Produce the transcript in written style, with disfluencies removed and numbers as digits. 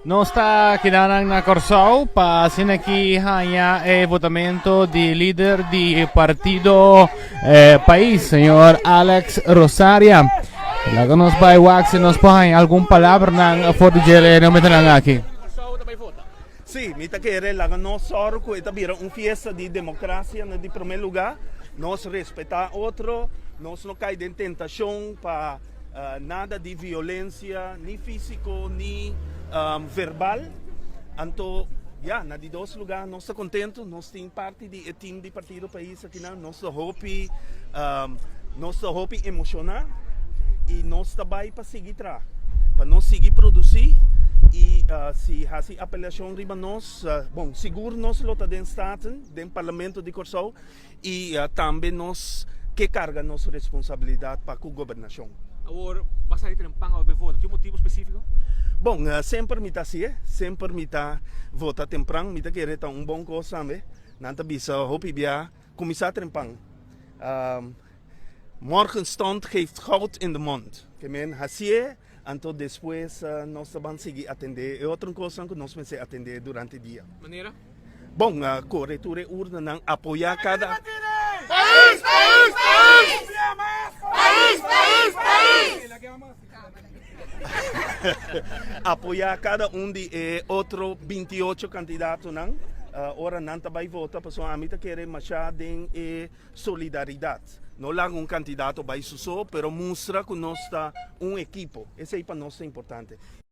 Nós está kinanang na Corsao pa sinakihanya votamento de líder de partido país, senhor Alex Rosaria. Laga nos vai wax nos pahay algum palavra nang for de jele no metanang aqui. Sim, mita querer laga nós soro que esta vira fiesta de democracia de primeiro lugar, nós respeitar outro, nós não cai em tentação para nada de violência, nem físico, nem verbal. Então, na de dois lugares, nós estamos contentos, nós temos parte do time de partido país aqui, nós estamos emocionar e nós estamos para seguir atrás, para nós seguir produzir. E se a apelação riba nós, bom, seguro nós lota den staten, den parlamento de Corsao e também nós que carga nossa responsabilidade para a governação. Agora, basta ter um pang ao voto, tem um motivo específico? Bom, sempre me sempre me vota temprano, me querer bom coisa também. Nanta bisa hopi bia começar tempang. Morgenstond geeft goud in de mond. Que men hasie. Então, depois, nós vamos seguir atender. É outra coisa que nós vamos atender durante o dia. Maneira? Bom, a corretora urna não apoiar cada... País! País! País! País! País! País! Apoiar cada de outro 28 candidatos, não? Ora, não vai votar, porque a mim quer machar de solidariedade. Não lá candidato vai só, mas mostra que nós está equipo. Esse é para nós importante.